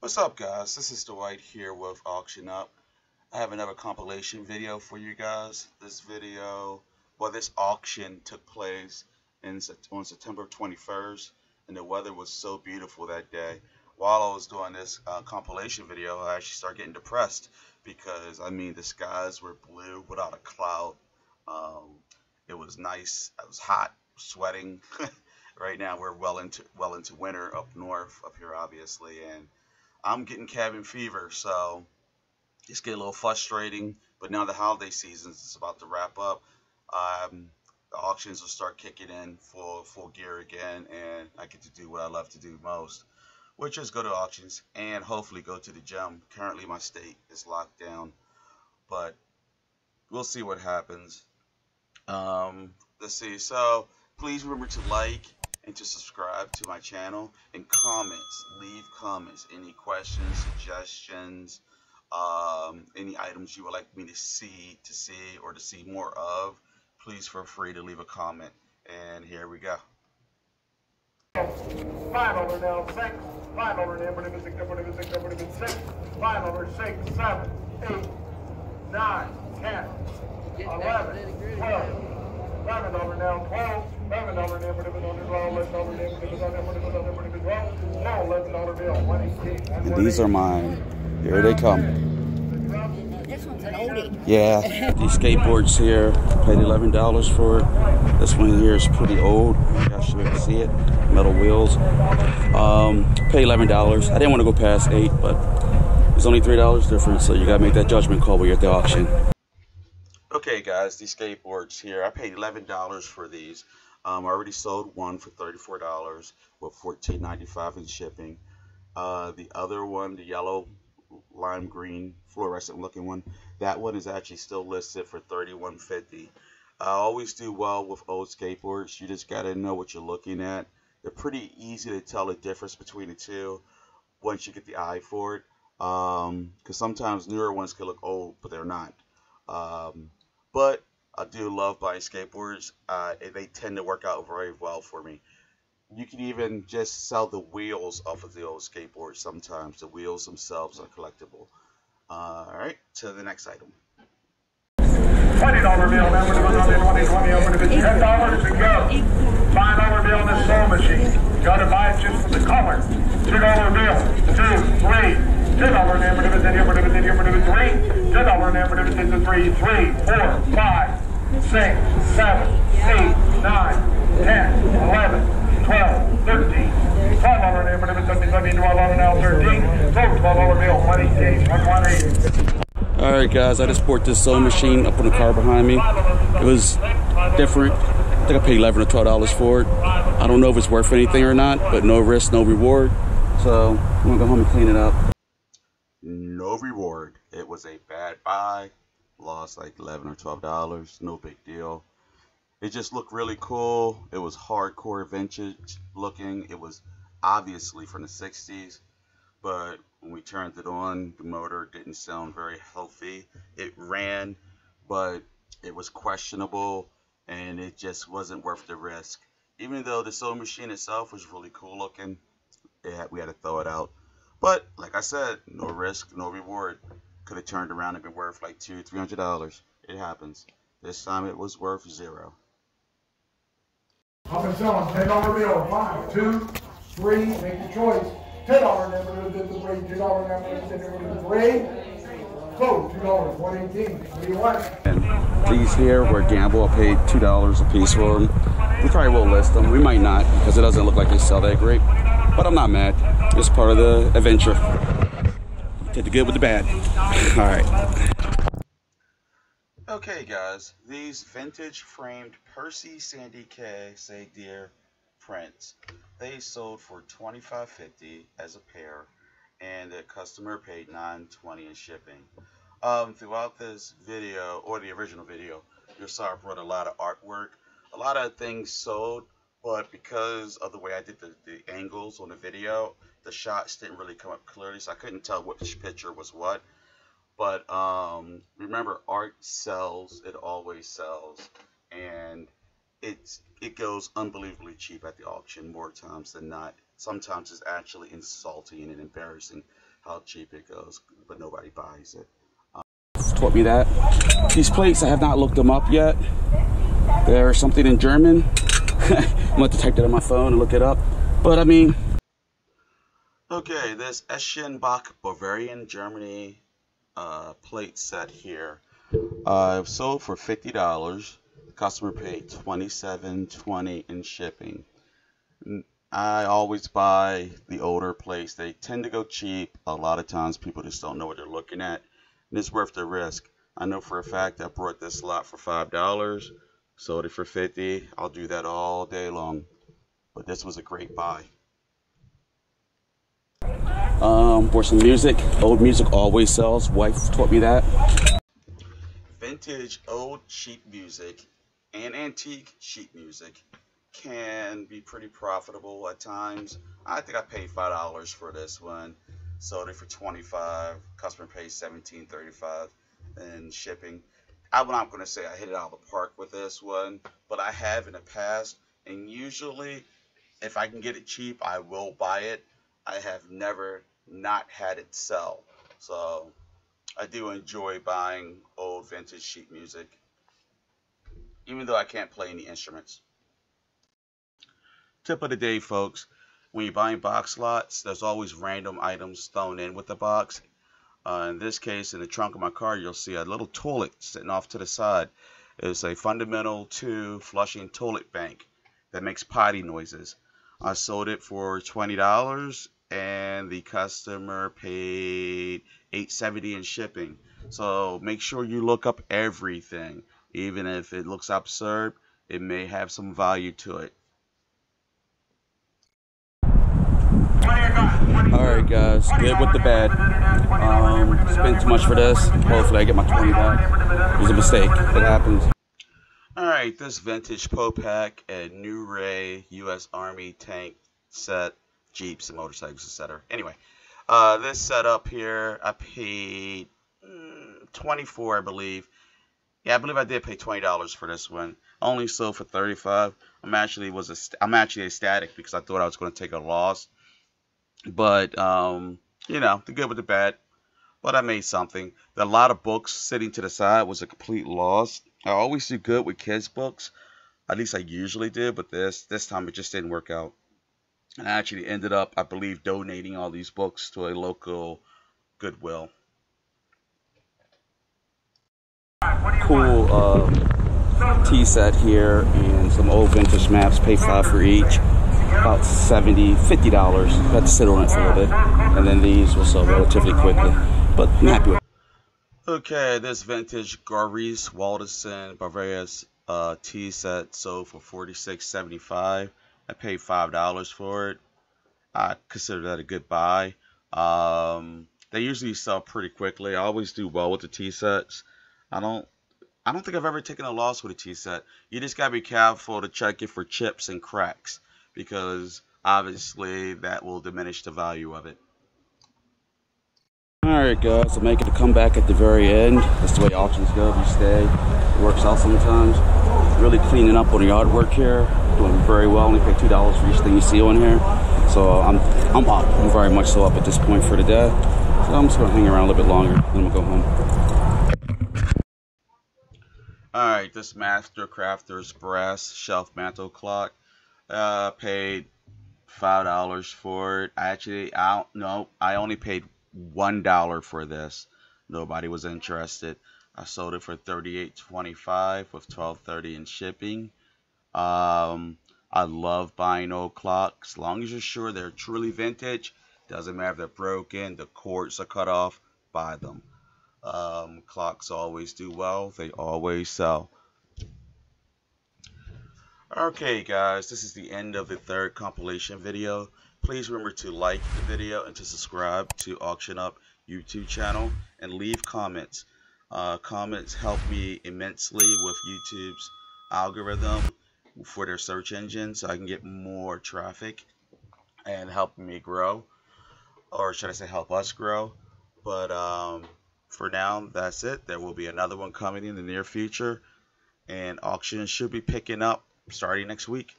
What's up, guys? This is Dwight here with auctionup. I have another compilation video for you guys. This auction took place on September 21st, and the weather was so beautiful that day. While I was doing this compilation video, I actually started getting depressed because, the skies were blue without a cloud. It was nice. I was hot, sweating. Right now, we're well into winter up north, up here, obviously, and I'm getting cabin fever, so it's getting a little frustrating. But now the holiday season is about to wrap up. The auctions will start kicking in full gear again, and I get to do what I love to do most, which is go to auctions and hopefully go to the gym. Currently, my state is locked down, but we'll see what happens. Let's see. So please remember to like and to subscribe to my channel, and leave comments, any questions, suggestions, any items you would like me to see or to see more of. Please feel free to leave a comment, and here we go. 5 over now, 6, 5 over now, 6, 5 over 6, 7, 8, 9, 10, 11, 12, 11 over now, 12, 11 over now, 12, 11 bill, 118. And these are mine. Here they come. This one's an oldie. Yeah, these skateboards here, paid $11 for it. This one here is pretty old. You guys should be able to see it. Metal wheels. Paid $11. I didn't want to go past 8, but it's only $3 difference, so you gotta make that judgment call when you're at the auction. Okay, guys, these skateboards here, I paid $11 for these. I already sold one for $34 with $14.95 in shipping. The other one, the yellow lime green fluorescent looking one, that one is actually still listed for $31.50. I always do well with old skateboards. You just gotta know what you're looking at. They're pretty easy to tell the difference between the two once you get the eye for it, because sometimes newer ones can look old but they're not. But I do love buying skateboards. They tend to work out very well for me. You can even just sell the wheels off of the old skateboard sometimes. The wheels themselves are collectible. Alright, to the next item. $20 bill, now we're $20, over to $10 to go. $5 bill in the sewing machine. Got to buy it just for the color. $2 bill, 2, 3. $10 now, we're $3. $10 now, we're 3, 4, 5, 6, 7, 8, 9, 10, 11, 12, 13, $12 now, 13, total $12 bill, 20 days, 118. Alright, guys, I just bought this sewing machine up on the car behind me. It was different. I think I paid $11 or $12 for it. I don't know if it's worth anything or not, but no risk, no reward. So I'm gonna go home and clean it up. No reward. It was a bad buy. Lost like $11 or $12. No big deal. It just looked really cool. It was hardcore vintage looking. It was obviously from the 60s, but when we turned it on, the motor didn't sound very healthy. It ran, but it was questionable, and it just wasn't worth the risk. Even though the sewing machine itself was really cool looking, we had to throw it out. But like I said, no risk, no reward. Could have turned around and been worth like $200, $300. It happens. This time it was worth $0. Up and selling, $10 bill, 5, 2, 3, make your choice. $10 number to the 3, $2 number to the 3. Close, $2, 118. What do you want? And these here were a gamble. I paid $2 a piece for them. We probably will list them. We might not, because it doesn't look like they sell that great. But I'm not mad. It's part of the adventure. Take the good with the bad. Alright. Okay, guys. These vintage framed Percy Sandy K. Say Dear prints. They sold for $25.50 as a pair, and the customer paid $9.20 in shipping. Throughout this video, or the original video, you'll saw I brought a lot of artwork. A lot of things sold, but because of the way I did the angles on the video, the shots didn't really come up clearly, so I couldn't tell which picture was what. But remember, art sells. It always sells, and it goes unbelievably cheap at the auction more times than not. Sometimes it's actually insulting and embarrassing how cheap it goes, but nobody buys it. Taught me that. These plates, I have not looked them up yet. There's something in German. I'm going to type that on my phone and look it up. But I mean... Okay, this Eschenbach Bavarian Germany plate set here. Sold for $50. The customer paid $27.20 in shipping. I always buy the older plates. They tend to go cheap. A lot of times people just don't know what they're looking at. And it's worth the risk. I know for a fact I brought this lot for $5. Sold it for $50. I'll do that all day long. But this was a great buy. For some music. Old music always sells. Wife taught me that. Vintage old sheet music and antique sheet music can be pretty profitable at times. I think I paid $5 for this one. Sold it for $25. Customer pays $17.35 in shipping. I'm not going to say I hit it out of the park with this one, but I have in the past, and usually if I can get it cheap, I will buy it. I have never not had it sell. So I do enjoy buying old vintage sheet music, even though I can't play any instruments. Tip of the day, folks. When you're buying box lots, there's always random items thrown in with the box. In this case, in the trunk of my car, you'll see a little toilet sitting off to the side. It's a Fundamental 2 flushing toilet bank that makes potty noises. I sold it for $20 and the customer paid $8.70 in shipping. So make sure you look up everything. Even if it looks absurd, it may have some value to it. Alright guys, good with the bad. Spent too much for this. Hopefully I get my 20 back. It was a mistake. It happens. Alright, this vintage Popak and New Ray U.S. Army tank set, Jeeps and motorcycles, etc. Anyway, this setup here, I paid $24, I believe. Yeah, I believe I did pay $20 for this one. Only sold for $35. I'm actually ecstatic because I thought I was going to take a loss. But you know, the good with the bad. But I made something. A lot of books sitting to the side was a complete loss. I always do good with kids' books. At least I usually do, but this time it just didn't work out. And I actually ended up, I believe, donating all these books to a local Goodwill. Cool tea set here and some old vintage maps. Pay $5 for each. About $50. Had to sit on it for a little bit. And then these will sell relatively quickly. But I'm happy with it. Okay, this vintage Gareis Waldsassen Bavaria's tea set sold for $46.75. I paid $5 for it. I consider that a good buy. They usually sell pretty quickly. I always do well with the tea sets. I don't think I've ever taken a loss with a tea set. You just gotta be careful to check it for chips and cracks, because obviously that will diminish the value of it. Alright guys, I'm making a comeback at the very end. That's the way auctions go. You stay. It works out sometimes. Really cleaning up on the artwork here. Doing very well. Only pay $2 for each thing you see on here. So I'm up. I'm very much so up at this point for the day. So I'm just going to hang around a little bit longer. Then we'll go home. Alright, this Master Crafter's brass shelf mantle clock. Paid $5 for it. I only paid $1 for this. Nobody was interested. I sold it for $38.25 with $12.30 in shipping. I love buying old clocks. As long as you're sure they're truly vintage, doesn't matter if they're broken, the cords are cut off, buy them. Clocks always do well. They always sell. Okay guys, this is the end of the third compilation video. Please remember to like the video and to subscribe to auctionup YouTube channel and leave comments. Comments help me immensely with YouTube's algorithm for their search engine, so I can get more traffic and help me grow, or should I say help us grow. But for now, that's it. There will be another one coming in the near future, and auctions should be picking up starting next week.